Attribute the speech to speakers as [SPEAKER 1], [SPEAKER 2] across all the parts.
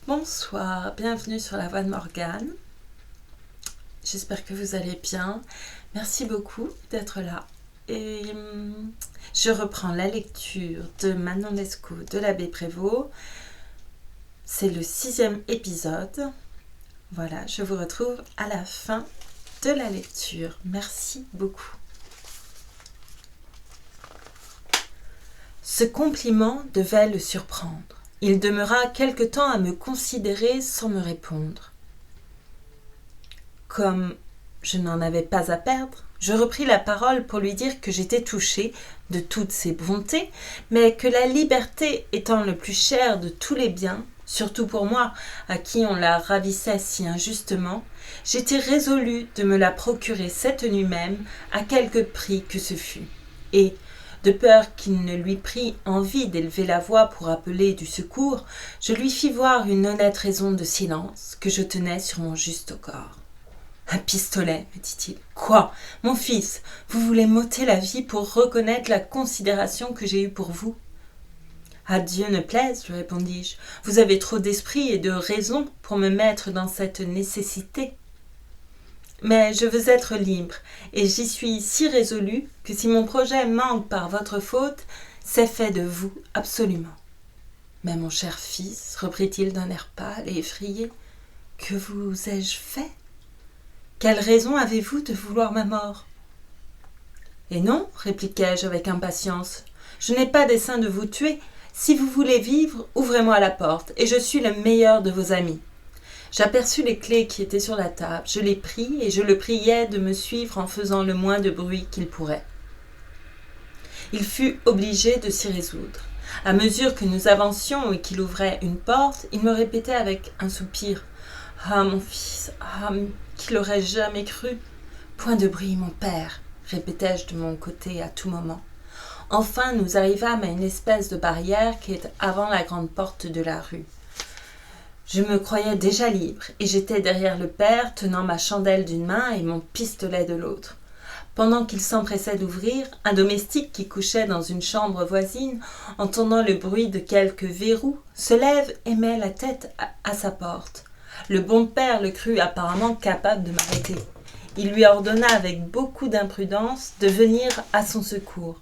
[SPEAKER 1] Bonsoir, bienvenue sur la voix de Morgane. J'espère que vous allez bien. Merci beaucoup d'être là. Et je reprends la lecture de Manon Lescaut de l'abbé Prévost. C'est le 6e épisode. Voilà, je vous retrouve à la fin de la lecture. Merci beaucoup. Ce compliment devait le surprendre. Il demeura quelque temps à me considérer sans me répondre. Comme je n'en avais pas à perdre, je repris la parole pour lui dire que j'étais touchée de toutes ses bontés, mais que la liberté étant le plus cher de tous les biens, surtout pour moi, à qui on la ravissait si injustement, j'étais résolue de me la procurer cette nuit même, à quelque prix que ce fût. Et, de peur qu'il ne lui prît envie d'élever la voix pour appeler du secours, je lui fis voir une honnête raison de silence que je tenais sur mon juste corps. « Un pistolet, me dit-il. Quoi, mon fils, vous voulez m'ôter la vie pour reconnaître la considération que j'ai eue pour vous ? À Dieu ne plaise, lui répondis-je. Vous avez trop d'esprit et de raison pour me mettre dans cette nécessité. Mais je veux être libre, et j'y suis si résolue que si mon projet manque par votre faute, c'est fait de vous absolument. Mais mon cher fils, reprit-il d'un air pâle et effrayé, que vous ai-je fait ? Quelle raison avez-vous de vouloir ma mort ? Et non, répliquai-je avec impatience, je n'ai pas dessein de vous tuer. Si vous voulez vivre, ouvrez-moi la porte, et je suis le meilleur de vos amis. J'aperçus les clés qui étaient sur la table, je les pris et je le priai de me suivre en faisant le moins de bruit qu'il pourrait. Il fut obligé de s'y résoudre. À mesure que nous avancions et qu'il ouvrait une porte, il me répétait avec un soupir « Ah, mon fils, ah, qui l'aurait jamais cru !»« Point de bruit, mon père !» répétai-je de mon côté à tout moment. Enfin, nous arrivâmes à une espèce de barrière qui est avant la grande porte de la rue. Je me croyais déjà libre, et j'étais derrière le père, tenant ma chandelle d'une main et mon pistolet de l'autre. Pendant qu'il s'empressait d'ouvrir, un domestique qui couchait dans une chambre voisine, entendant le bruit de quelques verrous, se lève et met la tête à sa porte. Le bon père le crut apparemment capable de m'arrêter. Il lui ordonna avec beaucoup d'imprudence de venir à son secours.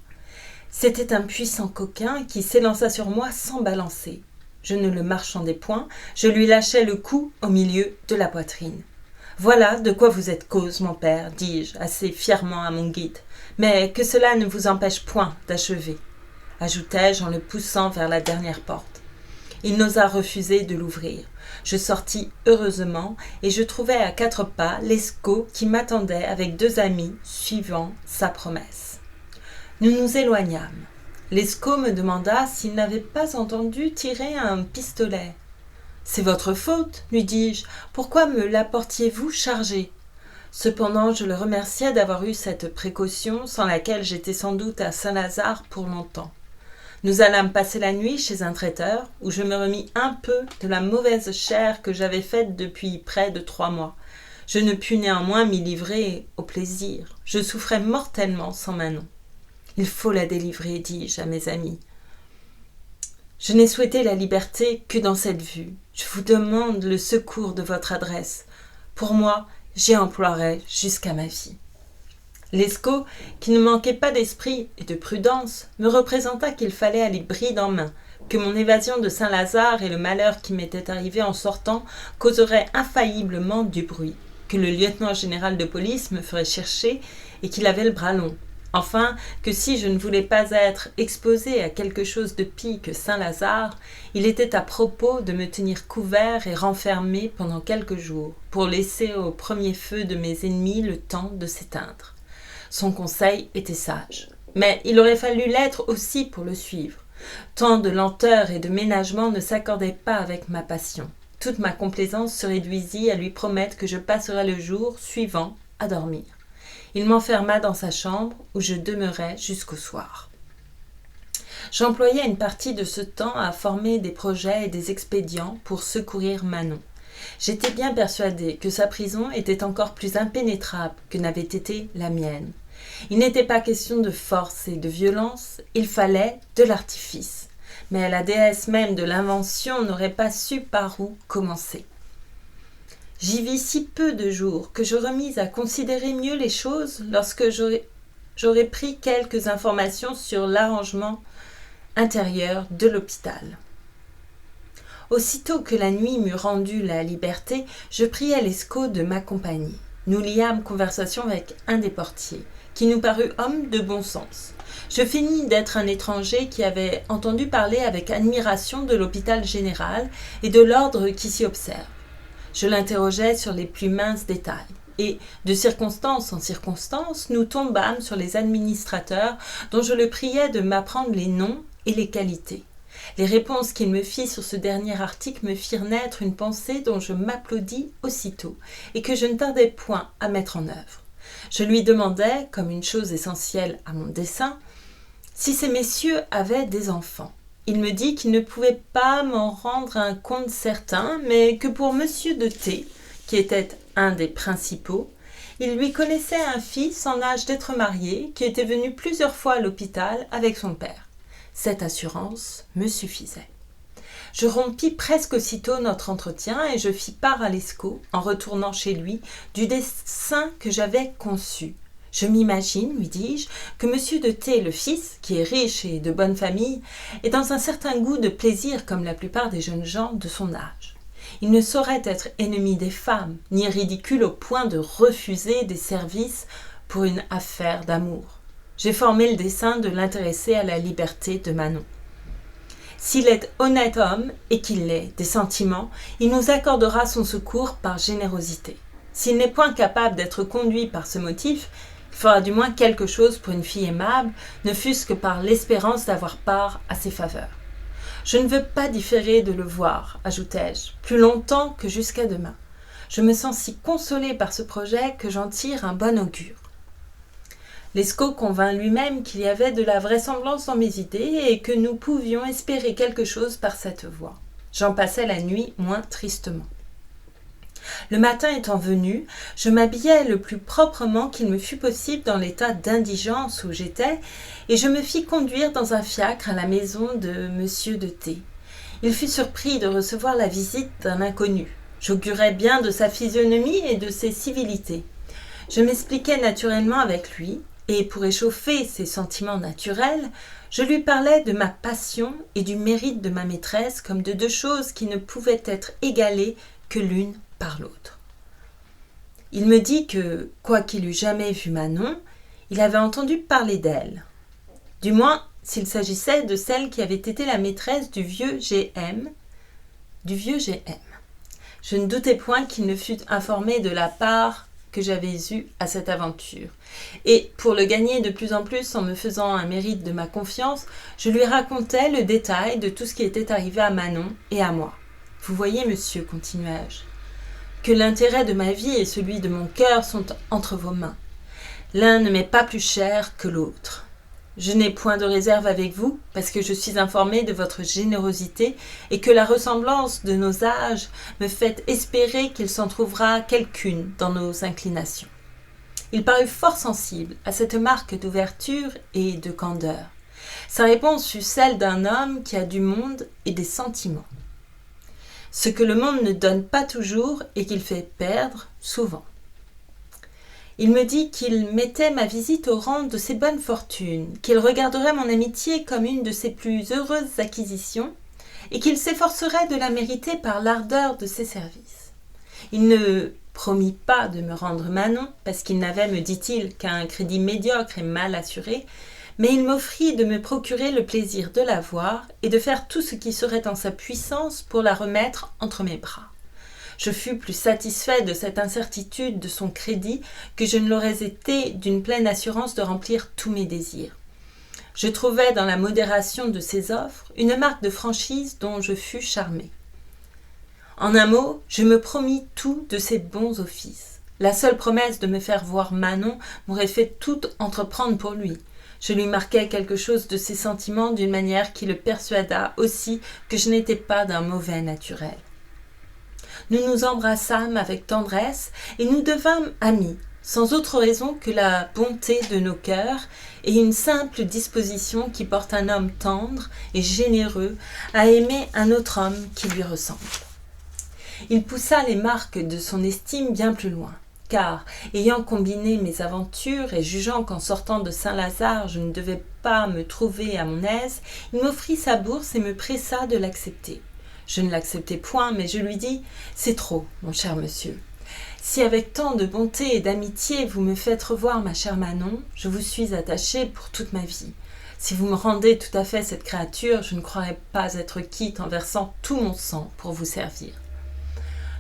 [SPEAKER 1] C'était un puissant coquin qui s'élança sur moi sans balancer. Je ne le marchandai point, je lui lâchai le cou au milieu de la poitrine. « Voilà de quoi vous êtes cause, mon père, dis-je assez fièrement à mon guide, mais que cela ne vous empêche point d'achever, ajoutai-je en le poussant vers la dernière porte. Il n'osa refuser de l'ouvrir. Je sortis heureusement et je trouvai à 4 pas Lescaut qui m'attendait avec 2 amis, suivant sa promesse. Nous nous éloignâmes. Lescaut me demanda s'il n'avait pas entendu tirer un pistolet. « C'est votre faute, lui dis-je. Pourquoi me l'apportiez-vous chargé ?» Cependant, je le remerciai d'avoir eu cette précaution sans laquelle j'étais sans doute à Saint-Lazare pour longtemps. Nous allâmes passer la nuit chez un traiteur où je me remis un peu de la mauvaise chère que j'avais faite depuis près de 3 mois. Je ne pus néanmoins m'y livrer au plaisir. Je souffrais mortellement sans Manon. « Il faut la délivrer, dis-je à mes amis. Je n'ai souhaité la liberté que dans cette vue. Je vous demande le secours de votre adresse. Pour moi, j'y emploierai jusqu'à ma vie. » Lescaut, qui ne manquait pas d'esprit et de prudence, me représenta qu'il fallait aller bride en main, que mon évasion de Saint-Lazare et le malheur qui m'était arrivé en sortant causeraient infailliblement du bruit, que le lieutenant général de police me ferait chercher et qu'il avait le bras long. Enfin, que si je ne voulais pas être exposé à quelque chose de pis que Saint-Lazare, il était à propos de me tenir couvert et renfermé pendant quelques jours, pour laisser au premier feu de mes ennemis le temps de s'éteindre. Son conseil était sage, mais il aurait fallu l'être aussi pour le suivre. Tant de lenteur et de ménagement ne s'accordaient pas avec ma passion. Toute ma complaisance se réduisit à lui promettre que je passerais le jour suivant à dormir. Il m'enferma dans sa chambre où je demeurai jusqu'au soir. J'employais une partie de ce temps à former des projets et des expédients pour secourir Manon. J'étais bien persuadée que sa prison était encore plus impénétrable que n'avait été la mienne. Il n'était pas question de force et de violence, il fallait de l'artifice. mais la déesse même de l'invention n'aurait pas su par où commencer. J'y vis si peu de jours que je remis à considérer mieux les choses lorsque j'aurais pris quelques informations sur l'arrangement intérieur de l'hôpital. Aussitôt que la nuit m'eut rendu la liberté, je priai Lescaut de m'accompagner. Nous liâmes conversation avec un des portiers, qui nous parut homme de bon sens. Je feignis d'être un étranger qui avait entendu parler avec admiration de l'hôpital général et de l'ordre qui s'y observe. Je l'interrogeai sur les plus minces détails. Et, de circonstance en circonstance, nous tombâmes sur les administrateurs dont je le priais de m'apprendre les noms et les qualités. Les réponses qu'il me fit sur ce dernier article me firent naître une pensée dont je m'applaudis aussitôt et que je ne tardai point à mettre en œuvre. Je lui demandai, comme une chose essentielle à mon dessein, si ces messieurs avaient des enfants. Il me dit qu'il ne pouvait pas m'en rendre un compte certain, mais que pour monsieur de T, qui était un des principaux, il lui connaissait un fils en âge d'être marié qui était venu plusieurs fois à l'hôpital avec son père. Cette assurance me suffisait. Je rompis presque aussitôt notre entretien et je fis part à Lescaut, en retournant chez lui, du dessein que j'avais conçu. Je m'imagine, lui dis-je, que monsieur de T, le fils, qui est riche et de bonne famille, est dans un certain goût de plaisir comme la plupart des jeunes gens de son âge. Il ne saurait être ennemi des femmes, ni ridicule au point de refuser des services pour une affaire d'amour. J'ai formé le dessein de l'intéresser à la liberté de Manon. S'il est honnête homme, et qu'il l'est, des sentiments, il nous accordera son secours par générosité. S'il n'est point capable d'être conduit par ce motif, il fera du moins quelque chose pour une fille aimable, ne fût-ce que par l'espérance d'avoir part à ses faveurs. Je ne veux pas différer de le voir, ajoutai-je, plus longtemps que jusqu'à demain. Je me sens si consolée par ce projet que j'en tire un bon augure. Lescaut convint lui-même qu'il y avait de la vraisemblance dans mes idées et que nous pouvions espérer quelque chose par cette voie. J'en passai la nuit moins tristement. Le matin étant venu, je m'habillai le plus proprement qu'il me fut possible dans l'état d'indigence où j'étais, et je me fis conduire dans un fiacre à la maison de monsieur de T. Il fut surpris de recevoir la visite d'un inconnu. J'augurais bien de sa physionomie et de ses civilités. Je m'expliquai naturellement avec lui, et pour échauffer ses sentiments naturels, je lui parlais de ma passion et du mérite de ma maîtresse comme de deux choses qui ne pouvaient être égalées que l'une par l'autre. Il me dit que, quoiqu'il eût jamais vu Manon, il avait entendu parler d'elle. Du moins, s'il s'agissait de celle qui avait été la maîtresse du vieux G.M. Je ne doutais point qu'il ne fût informé de la part que j'avais eue à cette aventure. Et, pour le gagner de plus en plus en me faisant un mérite de ma confiance, je lui racontais le détail de tout ce qui était arrivé à Manon et à moi. « Vous voyez, monsieur, continuai-je, que l'intérêt de ma vie et celui de mon cœur sont entre vos mains. L'un ne m'est pas plus cher que l'autre. Je n'ai point de réserve avec vous, parce que je suis informé de votre générosité et que la ressemblance de nos âges me fait espérer qu'il s'en trouvera quelqu'une dans nos inclinations. » Il parut fort sensible à cette marque d'ouverture et de candeur. Sa réponse fut celle d'un homme qui a du monde et des sentiments. Ce que le monde ne donne pas toujours et qu'il fait perdre souvent. Il me dit qu'il mettait ma visite au rang de ses bonnes fortunes, qu'il regarderait mon amitié comme une de ses plus heureuses acquisitions et qu'il s'efforcerait de la mériter par l'ardeur de ses services. Il ne promit pas de me rendre Manon, parce qu'il n'avait, me dit-il, qu'un crédit médiocre et mal assuré, mais il m'offrit de me procurer le plaisir de la voir et de faire tout ce qui serait en sa puissance pour la remettre entre mes bras. Je fus plus satisfait de cette incertitude de son crédit que je ne l'aurais été d'une pleine assurance de remplir tous mes désirs. Je trouvais dans la modération de ses offres une marque de franchise dont je fus charmé. En un mot, je me promis tout de ses bons offices. La seule promesse de me faire voir Manon m'aurait fait tout entreprendre pour lui. Je lui marquai quelque chose de ses sentiments d'une manière qui le persuada aussi que je n'étais pas d'un mauvais naturel. Nous nous embrassâmes avec tendresse et nous devînmes amis, sans autre raison que la bonté de nos cœurs et une simple disposition qui porte un homme tendre et généreux à aimer un autre homme qui lui ressemble. Il poussa les marques de son estime bien plus loin, car, ayant combiné mes aventures et jugeant qu'en sortant de Saint-Lazare je ne devais pas me trouver à mon aise, il m'offrit sa bourse et me pressa de l'accepter. Je ne l'acceptai point, mais je lui dis « C'est trop, mon cher monsieur. Si avec tant de bonté et d'amitié vous me faites revoir ma chère Manon, je vous suis attachée pour toute ma vie. Si vous me rendez tout à fait cette créature, je ne croirais pas être quitte en versant tout mon sang pour vous servir. »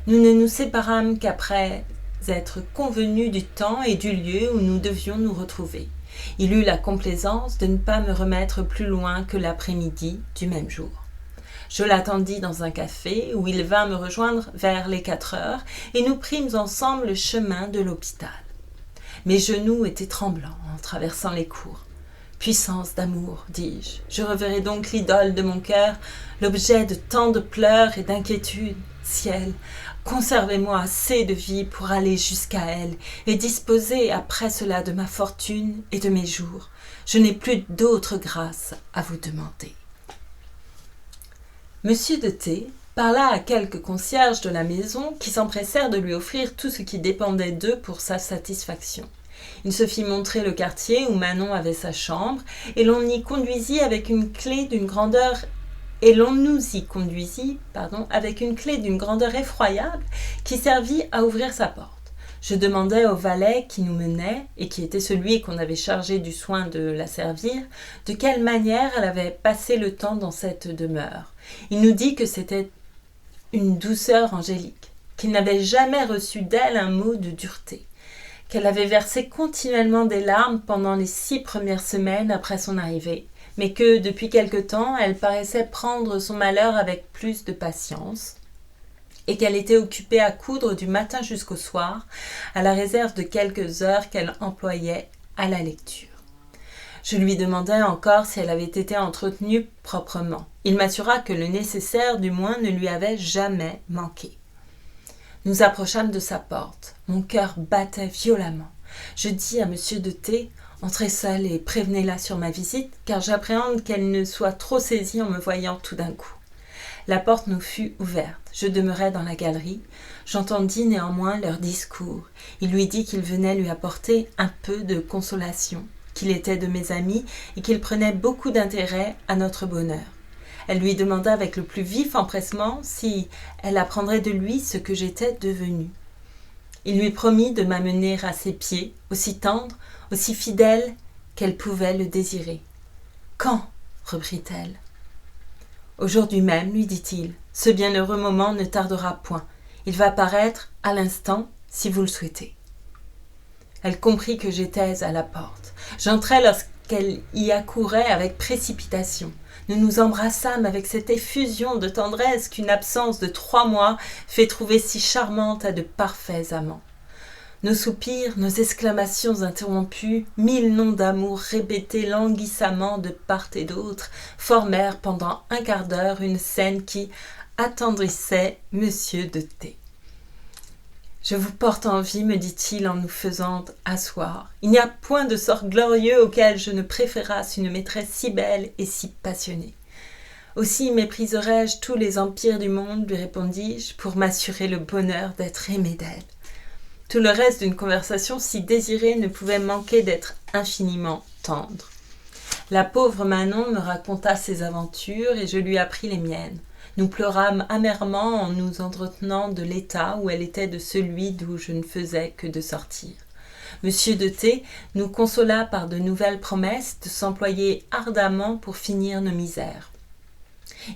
[SPEAKER 1] Nous ne nous séparâmes qu'après être convenus du temps et du lieu où nous devions nous retrouver. Il eut la complaisance de ne pas me remettre plus loin que l'après-midi du même jour. Je l'attendis dans un café où il vint me rejoindre vers les 4 heures et nous prîmes ensemble le chemin de l'hôpital. Mes genoux étaient tremblants en traversant les cours. Puissance d'amour, dis-je, je reverrai donc l'idole de mon cœur, l'objet de tant de pleurs et d'inquiétudes. Ciel, conservez-moi assez de vie pour aller jusqu'à elle et disposer après cela de ma fortune et de mes jours. Je n'ai plus d'autre grâce à vous demander. Monsieur de T parla à quelques concierges de la maison qui s'empressèrent de lui offrir tout ce qui dépendait d'eux pour sa satisfaction. Il se fit montrer le quartier où Manon avait sa chambre et l'on y conduisit avec une clé d'une grandeur effroyable qui servit à ouvrir sa porte. Je demandai au valet qui nous menait, et qui était celui qu'on avait chargé du soin de la servir, de quelle manière elle avait passé le temps dans cette demeure. Il nous dit que c'était une douceur angélique, qu'il n'avait jamais reçu d'elle un mot de dureté, qu'elle avait versé continuellement des larmes pendant les 6 premières semaines après son arrivée, mais que, depuis quelque temps, elle paraissait prendre son malheur avec plus de patience, et qu'elle était occupée à coudre du matin jusqu'au soir, à la réserve de quelques heures qu'elle employait à la lecture. Je lui demandai encore si elle avait été entretenue proprement. Il m'assura que le nécessaire, du moins, ne lui avait jamais manqué. Nous approchâmes de sa porte. Mon cœur battait violemment. Je dis à M. de T « Entrez seule et prévenez-la sur ma visite, car j'appréhende qu'elle ne soit trop saisie en me voyant tout d'un coup. » La porte nous fut ouverte. Je demeurai dans la galerie. J'entendis néanmoins leur discours. Il lui dit qu'il venait lui apporter un peu de consolation, qu'il était de mes amis et qu'il prenait beaucoup d'intérêt à notre bonheur. Elle lui demanda avec le plus vif empressement si elle apprendrait de lui ce que j'étais devenue. Il lui promit de m'amener à ses pieds, aussi tendre, aussi fidèle qu'elle pouvait le désirer. « Quand ?» reprit-elle. « Aujourd'hui même, lui dit-il, ce bienheureux moment ne tardera point. Il va paraître à l'instant, si vous le souhaitez. » Elle comprit que j'étais à la porte. J'entrai lorsqu'elle y accourait avec précipitation. Nous nous embrassâmes avec cette effusion de tendresse qu'une absence de 3 mois fait trouver si charmante à de parfaits amants. Nos soupirs, nos exclamations interrompues, 1000 noms d'amour répétés languissamment de part et d'autre, formèrent pendant un quart d'heure une scène qui attendrissait Monsieur de T. « Je vous porte envie, me dit-il en nous faisant asseoir. Il n'y a point de sort glorieux auquel je ne préférasse une maîtresse si belle et si passionnée. Aussi mépriserais-je tous les empires du monde, lui répondis-je, pour m'assurer le bonheur d'être aimé d'elle. Tout le reste d'une conversation si désirée ne pouvait manquer d'être infiniment tendre. La pauvre Manon me raconta ses aventures et je lui appris les miennes. Nous pleurâmes amèrement en nous entretenant de l'état où elle était de celui d'où je ne faisais que de sortir. Monsieur de T nous consola par de nouvelles promesses de s'employer ardemment pour finir nos misères.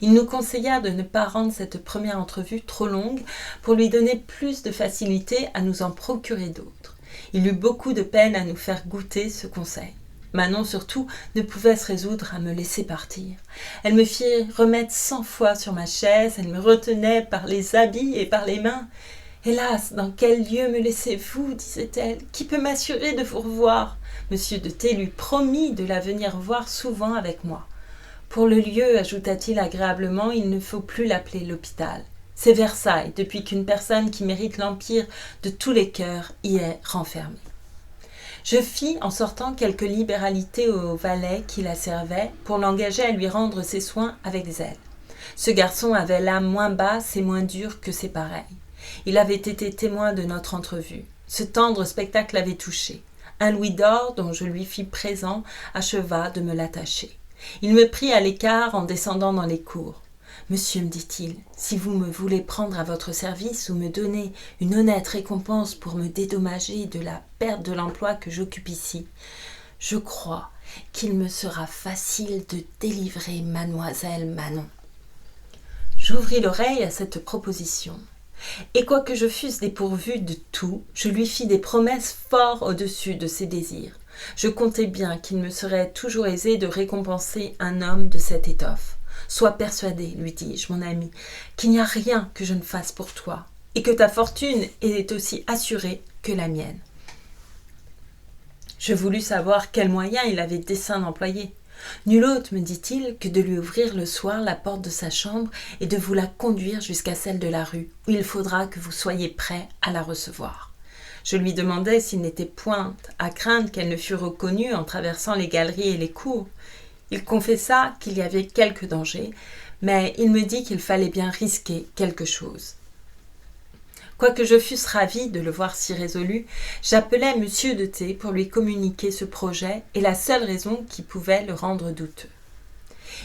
[SPEAKER 1] Il nous conseilla de ne pas rendre cette première entrevue trop longue pour lui donner plus de facilité à nous en procurer d'autres. Il eut beaucoup de peine à nous faire goûter ce conseil. Manon, surtout, ne pouvait se résoudre à me laisser partir. Elle me fit remettre 100 fois sur ma chaise, elle me retenait par les habits et par les mains. « Hélas, dans quel lieu me laissez-vous » disait-elle. « Qui peut m'assurer de vous revoir ?» Monsieur de T lui promit de la venir voir souvent avec moi. Pour le lieu, ajouta-t-il agréablement, il ne faut plus l'appeler l'hôpital. C'est Versailles, depuis qu'une personne qui mérite l'empire de tous les cœurs y est renfermée. Je fis en sortant quelques libéralités au valet qui la servait pour l'engager à lui rendre ses soins avec zèle. Ce garçon avait l'âme moins basse et moins dure que ses pareils. Il avait été témoin de notre entrevue. Ce tendre spectacle l'avait touché. Un louis d'or dont je lui fis présent acheva de me l'attacher. Il me prit à l'écart en descendant dans les cours. « Monsieur, me dit-il, si vous me voulez prendre à votre service ou me donner une honnête récompense pour me dédommager de la perte de l'emploi que j'occupe ici, je crois qu'il me sera facile de délivrer mademoiselle Manon. » J'ouvris l'oreille à cette proposition. Et quoique je fusse dépourvu de tout, je lui fis des promesses fort au-dessus de ses désirs. Je comptais bien qu'il me serait toujours aisé de récompenser un homme de cette étoffe. « Sois persuadé, lui dis-je, mon ami, qu'il n'y a rien que je ne fasse pour toi, et que ta fortune est aussi assurée que la mienne. » Je voulus savoir quels moyens il avait dessein d'employer. « Nul autre, me dit-il, que de lui ouvrir le soir la porte de sa chambre et de vous la conduire jusqu'à celle de la rue, où il faudra que vous soyez prêt à la recevoir. » Je lui demandai s'il n'était point à craindre qu'elle ne fût reconnue en traversant les galeries et les cours. Il confessa qu'il y avait quelque danger, mais il me dit qu'il fallait bien risquer quelque chose. Quoique je fusse ravi de le voir si résolu, j'appelai M. de T pour lui communiquer ce projet et la seule raison qui pouvait le rendre douteux.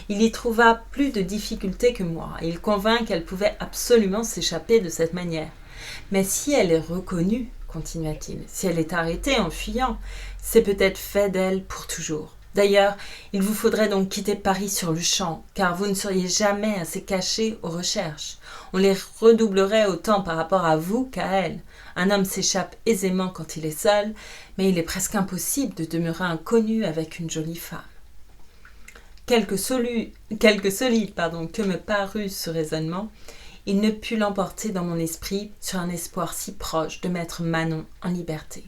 [SPEAKER 1] Il y trouva plus de difficulté que moi, et il convint qu'elle pouvait absolument s'échapper de cette manière. « Mais si elle est reconnue, continua-t-il, si elle est arrêtée en fuyant, c'est peut-être fait d'elle pour toujours. D'ailleurs, il vous faudrait donc quitter Paris sur le champ, car vous ne seriez jamais assez caché aux recherches. On les redoublerait autant par rapport à vous qu'à elle. Un homme s'échappe aisément quand il est seul, mais il est presque impossible de demeurer inconnu avec une jolie femme. » Quelque solide que me parut ce raisonnement, il ne put l'emporter dans mon esprit sur un espoir si proche de mettre Manon en liberté.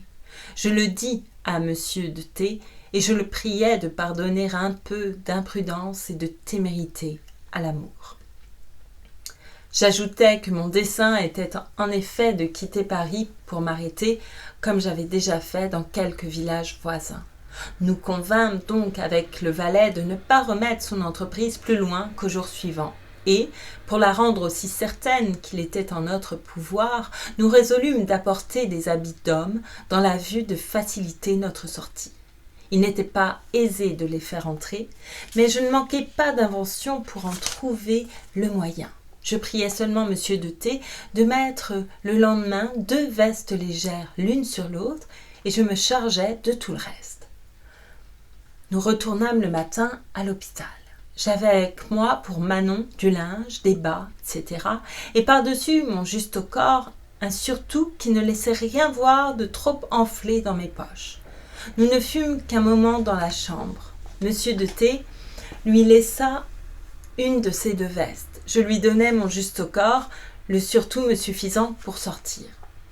[SPEAKER 1] Je le dis à M. de T, et je le priais de pardonner un peu d'imprudence et de témérité à l'amour. J'ajoutai que mon dessein était en effet de quitter Paris pour m'arrêter, comme j'avais déjà fait dans quelques villages voisins. Nous convînmes donc avec le valet de ne pas remettre son entreprise plus loin qu'au jour suivant, et, pour la rendre aussi certaine qu'il était en notre pouvoir, nous résolûmes d'apporter des habits d'homme dans la vue de faciliter notre sortie. Il n'était pas aisé de les faire entrer, mais je ne manquai pas d'invention pour en trouver le moyen. Je priai seulement M. de T de mettre le lendemain 2 vestes légères l'une sur l'autre, et je me chargeai de tout le reste. Nous retournâmes le matin à l'hôpital. J'avais avec moi pour Manon du linge, des bas, etc. et par-dessus mon juste au corps un surtout qui ne laissait rien voir de trop enflé dans mes poches. Nous ne fûmes qu'un moment dans la chambre. M. de T lui laissa une de ces 2 vestes. Je lui donnai mon juste au corps, le surtout me suffisant pour sortir.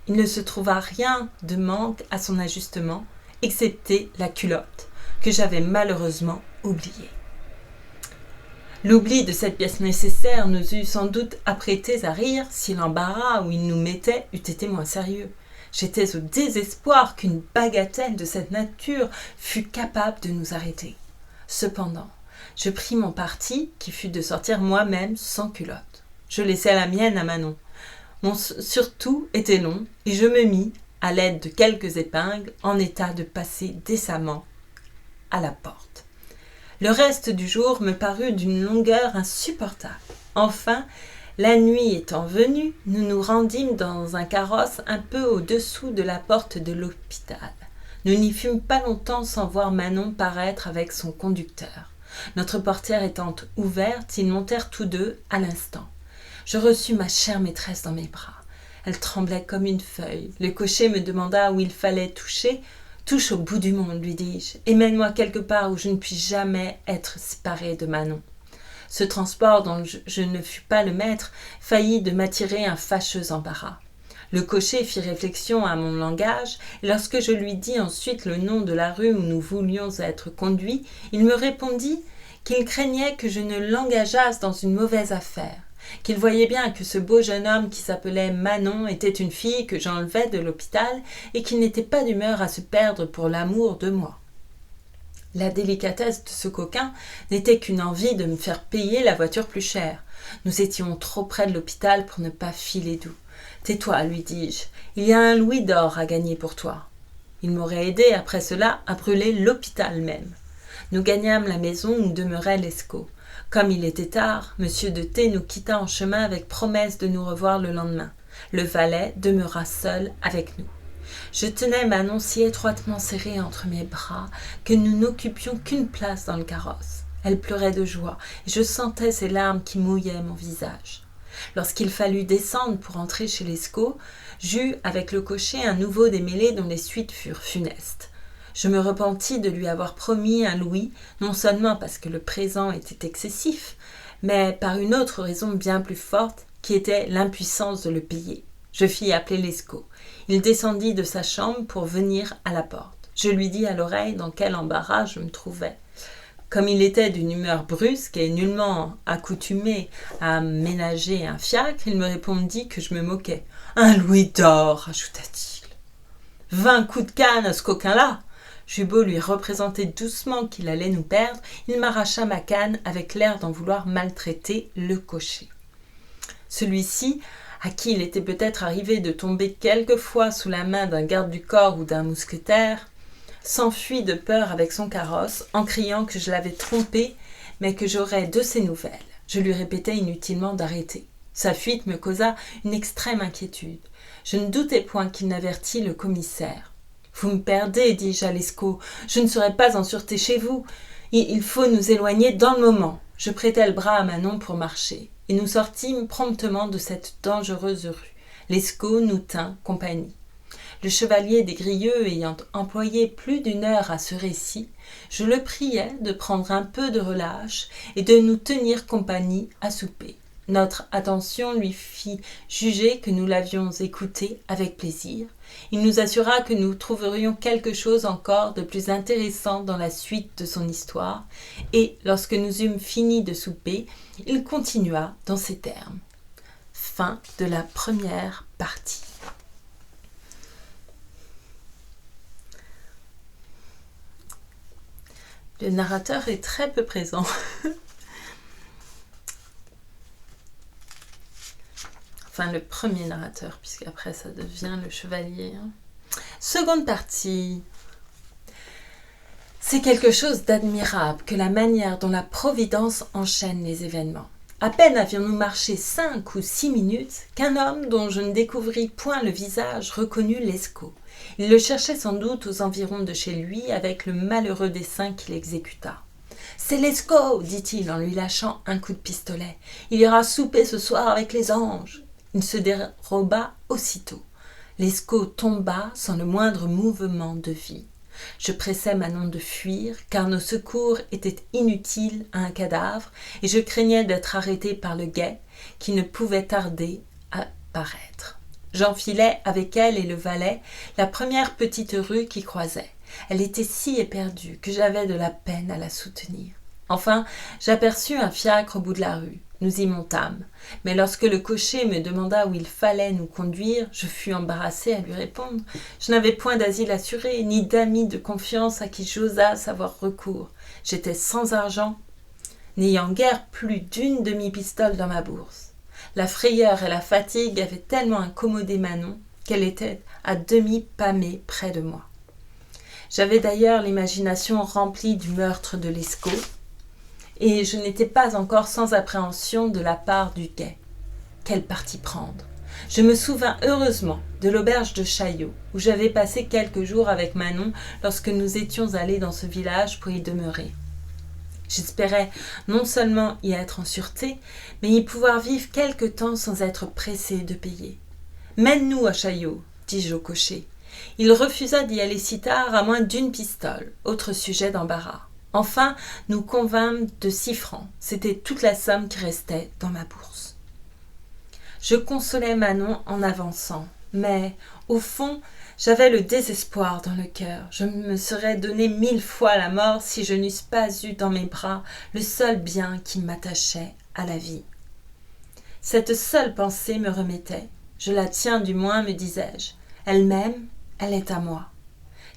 [SPEAKER 1] Il ne se trouva rien de manque à son ajustement, excepté la culotte, que j'avais malheureusement oubliée. L'oubli de cette pièce nécessaire nous eût sans doute apprêtés à rire si l'embarras où il nous mettait eût été moins sérieux. J'étais au désespoir qu'une bagatelle de cette nature fût capable de nous arrêter. Cependant, je pris mon parti qui fut de sortir moi-même sans culotte. Je laissai la mienne à Manon. Mon surtout était long et je me mis, à l'aide de quelques épingles, en état de passer décemment à la porte. Le reste du jour me parut d'une longueur insupportable. Enfin, la nuit étant venue, nous nous rendîmes dans un carrosse un peu au-dessous de la porte de l'hôpital. Nous n'y fûmes pas longtemps sans voir Manon paraître avec son conducteur. Notre portière étant ouverte, ils montèrent tous 2 à l'instant. Je reçus ma chère maîtresse dans mes bras. Elle tremblait comme une feuille. Le cocher me demanda où il fallait toucher. « Touche au bout du monde, lui dis-je, et mène-moi quelque part où je ne puisse jamais être séparée de Manon. » Ce transport dont je ne fus pas le maître faillit de m'attirer un fâcheux embarras. Le cocher fit réflexion à mon langage, et lorsque je lui dis ensuite le nom de la rue où nous voulions être conduits, il me répondit qu'il craignait que je ne l'engageasse dans une mauvaise affaire, qu'il voyait bien que ce beau jeune homme qui s'appelait Manon était une fille que j'enlevais de l'hôpital et qu'il n'était pas d'humeur à se perdre pour l'amour de moi. La délicatesse de ce coquin n'était qu'une envie de me faire payer la voiture plus chère. Nous étions trop près de l'hôpital pour ne pas filer doux. « Tais-toi, lui dis-je, il y a un louis d'or à gagner pour toi. » Il m'aurait aidé après cela à brûler l'hôpital même. Nous gagnâmes la maison où demeurait Lescaut. Comme il était tard, M. de T nous quitta en chemin avec promesse de nous revoir le lendemain. Le valet demeura seul avec nous. Je tenais Manon si étroitement serrée entre mes bras que nous n'occupions qu'une place dans le carrosse. Elle pleurait de joie et je sentais ses larmes qui mouillaient mon visage. Lorsqu'il fallut descendre pour entrer chez Lescaut, j'eus avec le cocher un nouveau démêlé dont les suites furent funestes. Je me repentis de lui avoir promis un louis, non seulement parce que le présent était excessif, mais par une autre raison bien plus forte, qui était l'impuissance de le payer. Je fis appeler Lescaut. Il descendit de sa chambre pour venir à la porte. Je lui dis à l'oreille dans quel embarras je me trouvais. Comme il était d'une humeur brusque et nullement accoutumé à ménager un fiacre, il me répondit que je me moquais. « Un louis d'or !» ajouta-t-il. « 20 coups de canne à ce coquin-là !» J'eus beau lui représenter doucement qu'il allait nous perdre, il m'arracha ma canne avec l'air d'en vouloir maltraiter le cocher. Celui-ci, à qui il était peut-être arrivé de tomber quelquefois sous la main d'un garde du corps ou d'un mousquetaire, s'enfuit de peur avec son carrosse en criant que je l'avais trompé, mais que j'aurais de ses nouvelles. Je lui répétais inutilement d'arrêter. Sa fuite me causa une extrême inquiétude. Je ne doutais point qu'il n'avertît le commissaire. « Vous me perdez, dis-je à Lescaut. Je ne serai pas en sûreté chez vous. Il faut nous éloigner dans le moment. » Je prêtai le bras à Manon pour marcher, et nous sortîmes promptement de cette dangereuse rue. Lescaut nous tint compagnie. Le chevalier des Grieux ayant employé plus d'une heure à ce récit, je le priai de prendre un peu de relâche et de nous tenir compagnie à souper. Notre attention lui fit juger que nous l'avions écouté avec plaisir. Il nous assura que nous trouverions quelque chose encore de plus intéressant dans la suite de son histoire, et lorsque nous eûmes fini de souper, il continua dans ces termes. Fin de la première partie. Le narrateur est très peu présent. Enfin, le premier narrateur, puisqu'après ça devient le chevalier. Seconde partie. C'est quelque chose d'admirable que la manière dont la Providence enchaîne les événements. À peine avions-nous marché 5 ou 6 minutes qu'un homme dont je ne découvris point le visage reconnut Lescaut. Il le cherchait sans doute aux environs de chez lui avec le malheureux dessein qu'il exécuta. « C'est Lescaut, dit-il en lui lâchant un coup de pistolet. Il ira souper ce soir avec les anges. » Il se déroba aussitôt. Lescaut tomba sans le moindre mouvement de vie. Je pressai Manon de fuir, car nos secours étaient inutiles à un cadavre, et je craignais d'être arrêté par le guet, qui ne pouvait tarder à paraître. J'enfilai avec elle et le valet la première petite rue qui croisait. Elle était si éperdue que j'avais de la peine à la soutenir. Enfin, j'aperçus un fiacre au bout de la rue. Nous y montâmes. Mais lorsque le cocher me demanda où il fallait nous conduire, je fus embarrassée à lui répondre. Je n'avais point d'asile assuré, ni d'amis de confiance à qui j'osasse avoir recours. J'étais sans argent, n'ayant guère plus d'une demi-pistole dans ma bourse. La frayeur et la fatigue avaient tellement incommodé Manon qu'elle était à demi pâmée près de moi. J'avais d'ailleurs l'imagination remplie du meurtre de Lescaut, et je n'étais pas encore sans appréhension de la part du guet. Quel parti prendre? Je me souvins heureusement de l'auberge de Chaillot, où j'avais passé quelques jours avec Manon lorsque nous étions allés dans ce village pour y demeurer. J'espérais non seulement y être en sûreté, mais y pouvoir vivre quelque temps sans être pressé de payer. « Mène-nous à Chaillot, dis-je au cocher. Il refusa d'y aller si tard à moins d'une pistole, autre sujet d'embarras. Enfin, nous convînmes de 6 francs. C'était toute la somme qui restait dans ma bourse. Je consolais Manon en avançant, mais, au fond, j'avais le désespoir dans le cœur. Je me serais donné 1000 fois la mort si je n'eusse pas eu dans mes bras le seul bien qui m'attachait à la vie. Cette seule pensée me remettait. Je la tiens du moins, me disais-je. Elle m'aime, elle est à moi.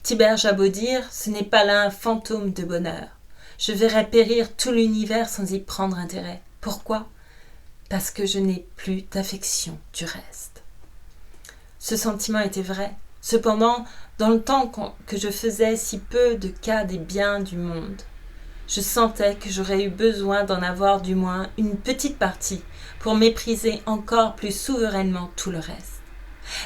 [SPEAKER 1] Tiberge a beau dire, ce n'est pas là un fantôme de bonheur. Je verrais périr tout l'univers sans y prendre intérêt. Pourquoi ? Parce que je n'ai plus d'affection du reste. Ce sentiment était vrai. Cependant, dans le temps que je faisais si peu de cas des biens du monde, je sentais que j'aurais eu besoin d'en avoir du moins une petite partie pour mépriser encore plus souverainement tout le reste.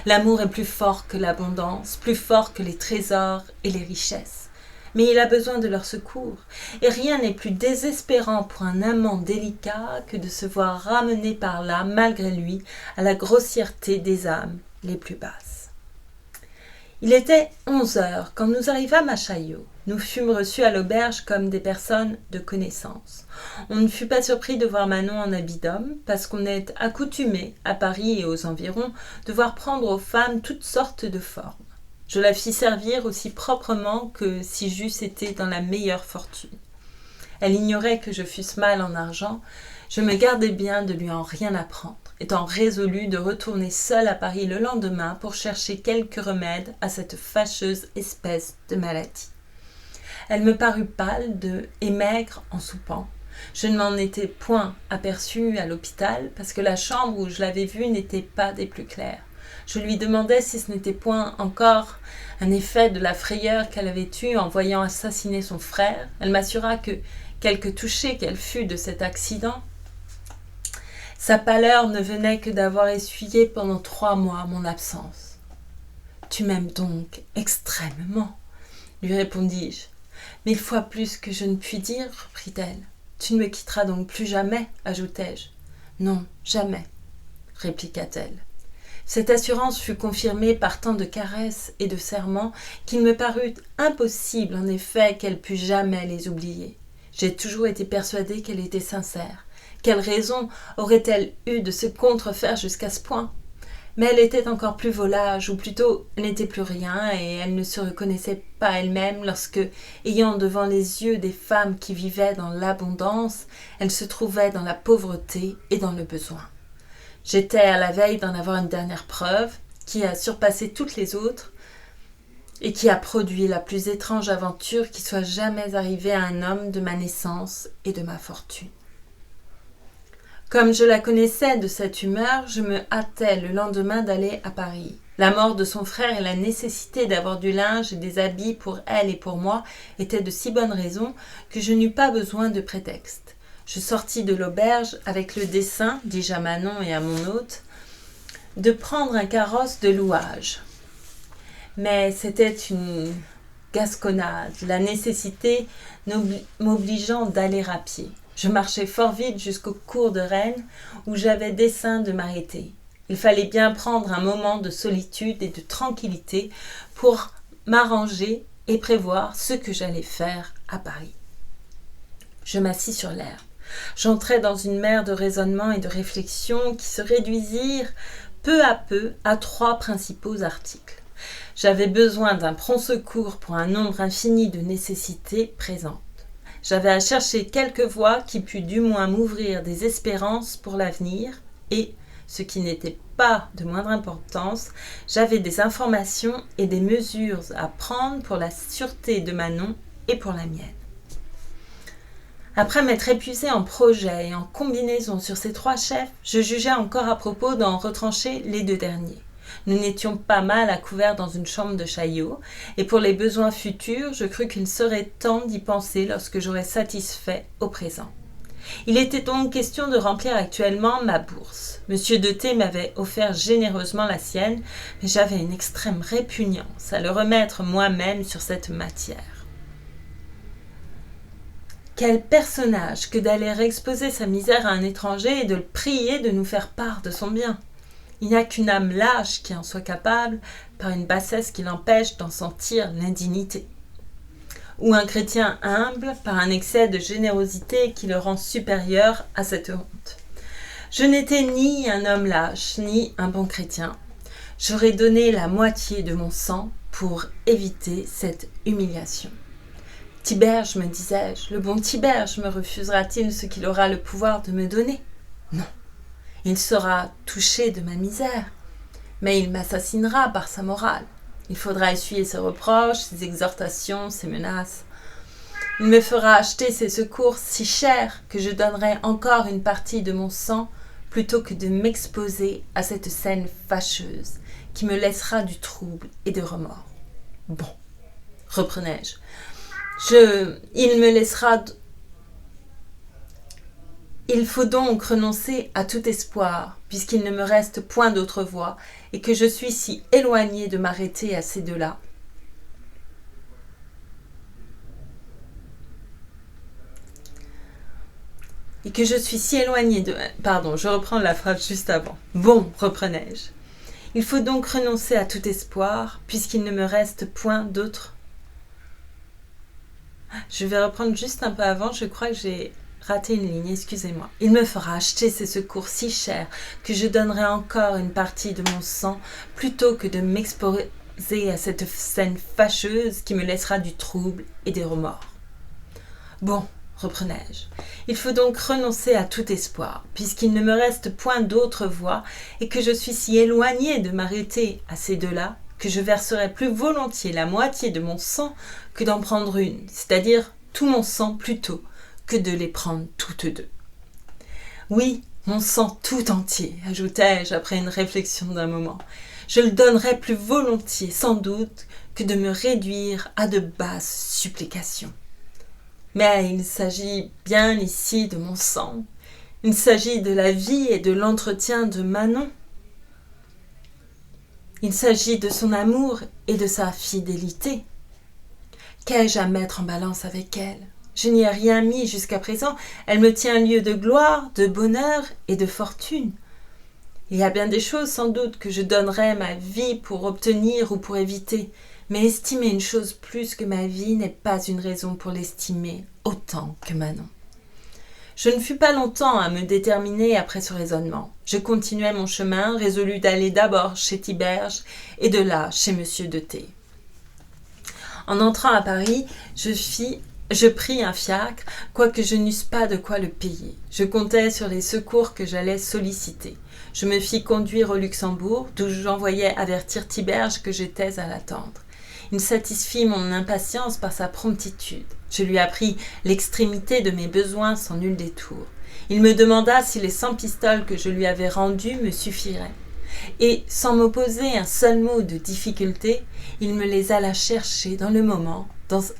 [SPEAKER 1] L'amour est plus fort que l'abondance, plus fort que les trésors et les richesses. Mais il a besoin de leur secours, et rien n'est plus désespérant pour un amant délicat que de se voir ramené par là, malgré lui, à la grossièreté des âmes les plus basses. Il était 11 heures quand nous arrivâmes à Chaillot. Nous fûmes reçus à l'auberge comme des personnes de connaissance. On ne fut pas surpris de voir Manon en habit d'homme, parce qu'on est accoutumé, à Paris et aux environs, de voir prendre aux femmes toutes sortes de formes. Je la fis servir aussi proprement que si j'eusse été dans la meilleure fortune. Elle ignorait que je fusse mal en argent. Je me gardais bien de lui en rien apprendre, étant résolue de retourner seule à Paris le lendemain pour chercher quelque remède à cette fâcheuse espèce de maladie. Elle me parut pâle et maigre en soupant. Je ne m'en étais point aperçue à l'hôpital parce que la chambre où je l'avais vue n'était pas des plus claires. Je lui demandai si ce n'était point encore un effet de la frayeur qu'elle avait eue en voyant assassiner son frère. Elle m'assura que, quelque touchée qu'elle fût de cet accident, sa pâleur ne venait que d'avoir essuyé pendant 3 mois mon absence. « Tu m'aimes donc extrêmement, lui répondis-je. « 1000 fois plus que je ne puis dire, reprit-elle. Tu ne me quitteras donc plus jamais, ajoutai-je. Non, jamais, répliqua-t-elle. Cette assurance fut confirmée par tant de caresses et de serments qu'il me parut impossible en effet qu'elle pût jamais les oublier. J'ai toujours été persuadée qu'elle était sincère. Quelle raison aurait-elle eu de se contrefaire jusqu'à ce point ? Mais elle était encore plus volage, ou plutôt elle n'était plus rien, et elle ne se reconnaissait pas elle-même lorsque, ayant devant les yeux des femmes qui vivaient dans l'abondance, elle se trouvait dans la pauvreté et dans le besoin. J'étais à la veille d'en avoir une dernière preuve, qui a surpassé toutes les autres, et qui a produit la plus étrange aventure qui soit jamais arrivée à un homme de ma naissance et de ma fortune. Comme je la connaissais de cette humeur, je me hâtais le lendemain d'aller à Paris. La mort de son frère et la nécessité d'avoir du linge et des habits pour elle et pour moi étaient de si bonnes raisons que je n'eus pas besoin de prétexte. Je sortis de l'auberge avec le dessein, dis-je à Manon et à mon hôte, de prendre un carrosse de louage. Mais c'était une gasconnade, la nécessité m'obligeant d'aller à pied. Je marchai fort vite jusqu'au cours de Rennes, où j'avais dessein de m'arrêter. Il fallait bien prendre un moment de solitude et de tranquillité pour m'arranger et prévoir ce que j'allais faire à Paris. Je m'assis sur l'herbe. J'entrai dans une mer de raisonnements et de réflexions qui se réduisirent peu à peu à 3 principaux articles. J'avais besoin d'un prompt secours pour un nombre infini de nécessités présentes. J'avais à chercher quelque voie qui pût du moins m'ouvrir des espérances pour l'avenir et, ce qui n'était pas de moindre importance, j'avais des informations et des mesures à prendre pour la sûreté de Manon et pour la mienne. Après m'être épuisé en projets et en combinaisons sur ces 3 chefs, je jugeais encore à propos d'en retrancher les 2 derniers. Nous n'étions pas mal à couvert dans une chambre de Chaillot, et pour les besoins futurs, je crus qu'il serait temps d'y penser lorsque j'aurais satisfait au présent. Il était donc question de remplir actuellement ma bourse. Monsieur de T m'avait offert généreusement la sienne, mais j'avais une extrême répugnance à le remettre moi-même sur cette matière. Quel personnage que d'aller exposer sa misère à un étranger et de le prier de nous faire part de son bien. Il n'y a qu'une âme lâche qui en soit capable, par une bassesse qui l'empêche d'en sentir l'indignité. Ou un chrétien humble, par un excès de générosité qui le rend supérieur à cette honte. Je n'étais ni un homme lâche, ni un bon chrétien. J'aurais donné la moitié de mon sang pour éviter cette humiliation. Tiberge, me disais-je, le bon Tiberge me refusera-t-il ce qu'il aura le pouvoir de me donner ? Non. Il sera touché de ma misère, mais il m'assassinera par sa morale. Il faudra essuyer ses reproches, ses exhortations, ses menaces. Il me fera acheter ses secours si chers que je donnerai encore une partie de mon sang plutôt que de m'exposer à cette scène fâcheuse qui me laissera du trouble et de remords. Bon, reprenais-je, il me laissera... Il faut donc renoncer à tout espoir, puisqu'il ne me reste point d'autre voie, et que je suis si éloignée de m'arrêter à ces deux-là. Pardon, je reprends la phrase juste avant. Bon, reprenais-je. Il faut donc renoncer à tout espoir, puisqu'il ne me reste point d'autre. Je vais reprendre juste un peu avant, je crois que j'ai raté une ligne, excusez-moi. Il me fera acheter ses secours si chers que je donnerai encore une partie de mon sang plutôt que de m'exposer à cette scène fâcheuse qui me laissera du trouble et des remords. Bon, reprenais-je, il faut donc renoncer à tout espoir, puisqu'il ne me reste point d'autre voie et que je suis si éloignée de m'arrêter à ces deux-là que je verserai plus volontiers la moitié de mon sang que d'en prendre une, c'est-à-dire tout mon sang plutôt que de les prendre toutes deux. Oui, mon sang tout entier, ajoutai-je après une réflexion d'un moment. Je le donnerais plus volontiers, sans doute, que de me réduire à de basses supplications. Mais il s'agit bien ici de mon sang. Il s'agit de la vie et de l'entretien de Manon. Il s'agit de son amour et de sa fidélité. Qu'ai-je à mettre en balance avec elle ? Je n'y ai rien mis jusqu'à présent. Elle me tient lieu de gloire, de bonheur et de fortune. Il y a bien des choses sans doute que je donnerais ma vie pour obtenir ou pour éviter. Mais estimer une chose plus que ma vie n'est pas une raison pour l'estimer autant que Manon. Je ne fus pas longtemps à me déterminer après ce raisonnement. Je continuai mon chemin, résolu d'aller d'abord chez Tiberge et de là chez M. de T. En entrant à Paris, je pris un fiacre, quoique je n'eusse pas de quoi le payer. Je comptais sur les secours que j'allais solliciter. Je me fis conduire au Luxembourg, d'où j'envoyai avertir Tiberge que j'étais à l'attendre. Il satisfit mon impatience par sa promptitude. Je lui appris l'extrémité de mes besoins sans nul détour. Il me demanda si les 100 pistoles que je lui avais rendues me suffiraient. Et, sans m'opposer un seul mot de difficulté, il me les alla chercher dans le moment,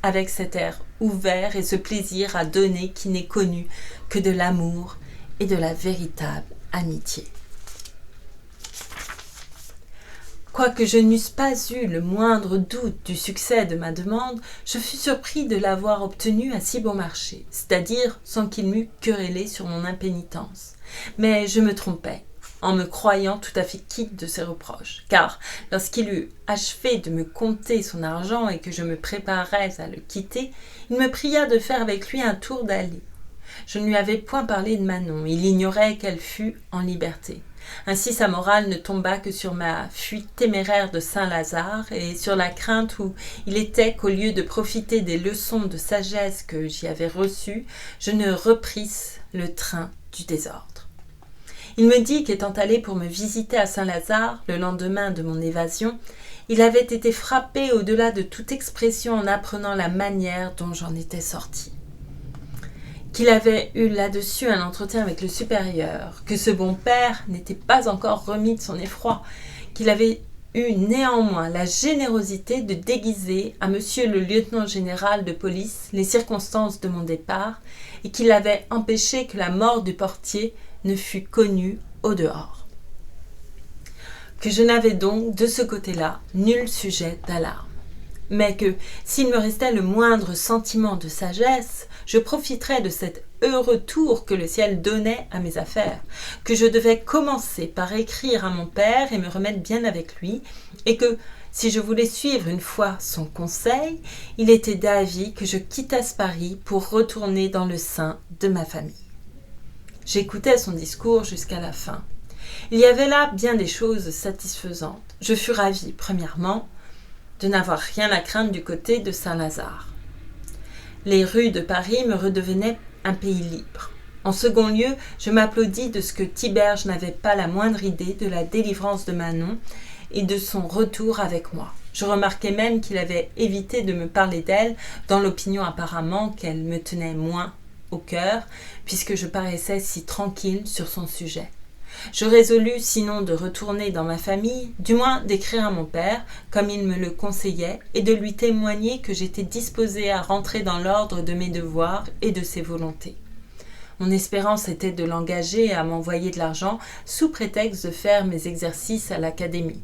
[SPEAKER 1] avec cet air ouvert et ce plaisir à donner qui n'est connu que de l'amour et de la véritable amitié. Quoique je n'eusse pas eu le moindre doute du succès de ma demande, je fus surpris de l'avoir obtenue à si bon marché, c'est-à-dire sans qu'il m'eût querellé sur mon impénitence. Mais je me trompais, en me croyant tout à fait quitte de ses reproches, car lorsqu'il eut achevé de me compter son argent et que je me préparais à le quitter, il me pria de faire avec lui un tour d'allée. Je ne lui avais point parlé de Manon, il ignorait qu'elle fût en liberté. Ainsi sa morale ne tomba que sur ma fuite téméraire de Saint-Lazare et sur la crainte où il était qu'au lieu de profiter des leçons de sagesse que j'y avais reçues, je ne reprisse le train du désordre. Il me dit qu'étant allé pour me visiter à Saint-Lazare, le lendemain de mon évasion, il avait été frappé au-delà de toute expression en apprenant la manière dont j'en étais sorti. Qu'il avait eu là-dessus un entretien avec le supérieur, que ce bon père n'était pas encore remis de son effroi, qu'il avait eu néanmoins la générosité de déguiser à monsieur le lieutenant-général de police les circonstances de mon départ et qu'il avait empêché que la mort du portier ne fût connue au dehors. Que je n'avais donc, de ce côté-là, nul sujet d'alarme. Mais que, s'il me restait le moindre sentiment de sagesse, je profiterais de cet heureux tour que le ciel donnait à mes affaires, que je devais commencer par écrire à mon père et me remettre bien avec lui, et que, si je voulais suivre une fois son conseil, il était d'avis que je quittasse Paris pour retourner dans le sein de ma famille. J'écoutais son discours jusqu'à la fin. Il y avait là bien des choses satisfaisantes. Je fus ravie, premièrement, de n'avoir rien à craindre du côté de Saint-Lazare. Les rues de Paris me redevenaient un pays libre. En second lieu, je m'applaudis de ce que Tiberge n'avait pas la moindre idée de la délivrance de Manon et de son retour avec moi. Je remarquai même qu'il avait évité de me parler d'elle, dans l'opinion apparemment qu'elle me tenait moins au cœur, puisque je paraissais si tranquille sur son sujet. Je résolus sinon de retourner dans ma famille, du moins d'écrire à mon père, comme il me le conseillait, et de lui témoigner que j'étais disposée à rentrer dans l'ordre de mes devoirs et de ses volontés. Mon espérance était de l'engager à m'envoyer de l'argent sous prétexte de faire mes exercices à l'académie,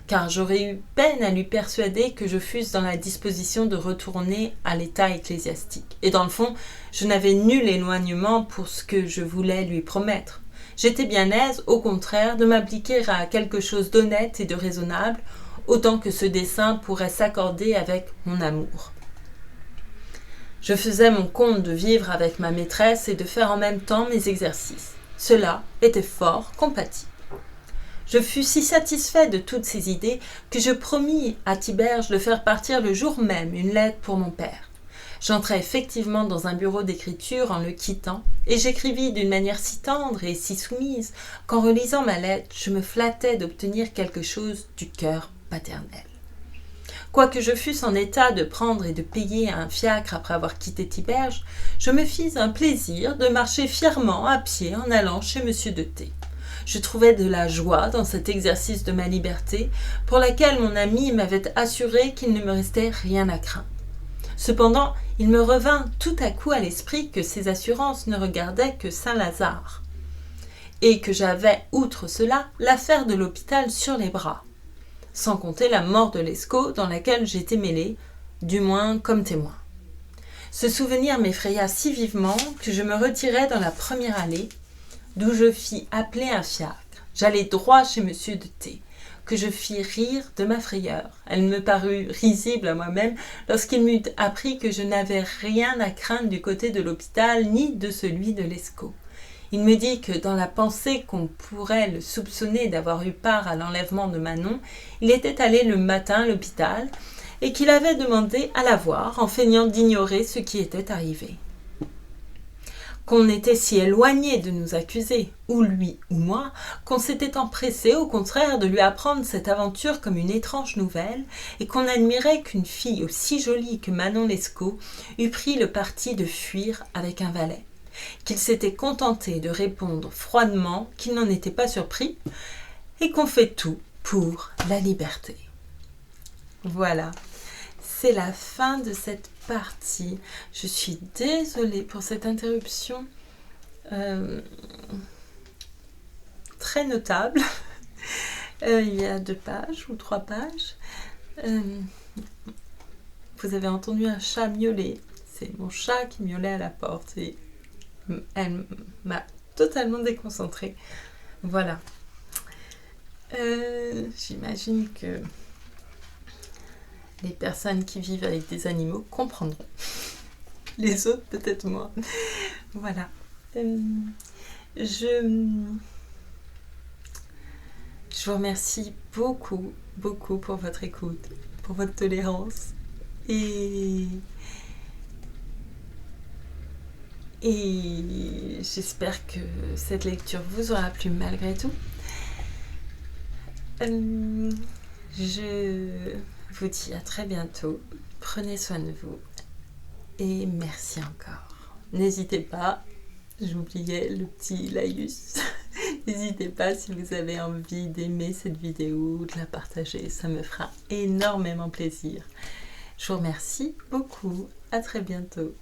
[SPEAKER 1] car j'aurais eu peine à lui persuader que je fusse dans la disposition de retourner à l'état ecclésiastique. Et dans le fond, je n'avais nul éloignement pour ce que je voulais lui promettre. J'étais bien aise, au contraire, de m'appliquer à quelque chose d'honnête et de raisonnable, autant que ce dessein pourrait s'accorder avec mon amour. Je faisais mon compte de vivre avec ma maîtresse et de faire en même temps mes exercices. Cela était fort compatible. Je fus si satisfait de toutes ces idées que je promis à Tiberge de faire partir le jour même une lettre pour mon père. J'entrai effectivement dans un bureau d'écriture en le quittant, et j'écrivis d'une manière si tendre et si soumise qu'en relisant ma lettre, je me flattais d'obtenir quelque chose du cœur paternel. Quoique je fusse en état de prendre et de payer un fiacre après avoir quitté Tiberge, je me fis un plaisir de marcher fièrement à pied en allant chez M. de T. Je trouvais de la joie dans cet exercice de ma liberté, pour laquelle mon ami m'avait assuré qu'il ne me restait rien à craindre. Cependant, il me revint tout à coup à l'esprit que ces assurances ne regardaient que Saint-Lazare, et que j'avais, outre cela, l'affaire de l'hôpital sur les bras, sans compter la mort de Lescaut dans laquelle j'étais mêlée, du moins comme témoin. Ce souvenir m'effraya si vivement que je me retirai dans la première allée, d'où je fis appeler un fiacre. J'allai droit chez M. de T., que je fis rire de ma frayeur. Elle me parut risible à moi-même lorsqu'il m'eut appris que je n'avais rien à craindre du côté de l'hôpital ni de celui de Lescaut. Il me dit que dans la pensée qu'on pourrait le soupçonner d'avoir eu part à l'enlèvement de Manon, il était allé le matin à l'hôpital et qu'il avait demandé à la voir en feignant d'ignorer ce qui était arrivé. Qu'on était si éloigné de nous accuser, ou lui ou moi, qu'on s'était empressé au contraire de lui apprendre cette aventure comme une étrange nouvelle, et qu'on admirait qu'une fille aussi jolie que Manon Lescaut eût pris le parti de fuir avec un valet, qu'il s'était contenté de répondre froidement qu'il n'en était pas surpris, et qu'on fait tout pour la liberté. Voilà, c'est la fin de cette partie. Je suis désolée pour cette interruption très notable. Il y a 2 pages ou 3 pages. Vous avez entendu un chat miauler. C'est mon chat qui miaulait à la porte et elle m'a totalement déconcentrée. Voilà. J'imagine que les personnes qui vivent avec des animaux comprendront. Les autres, peut-être moins. Voilà. Je vous remercie beaucoup, beaucoup pour votre écoute, pour votre tolérance. Et j'espère que cette lecture vous aura plu malgré tout. Je vous dis à très bientôt. Prenez soin de vous. Et merci encore. N'hésitez pas, j'oubliais le petit laïus. N'hésitez pas si vous avez envie d'aimer cette vidéo ou de la partager. Ça me fera énormément plaisir. Je vous remercie beaucoup. À très bientôt.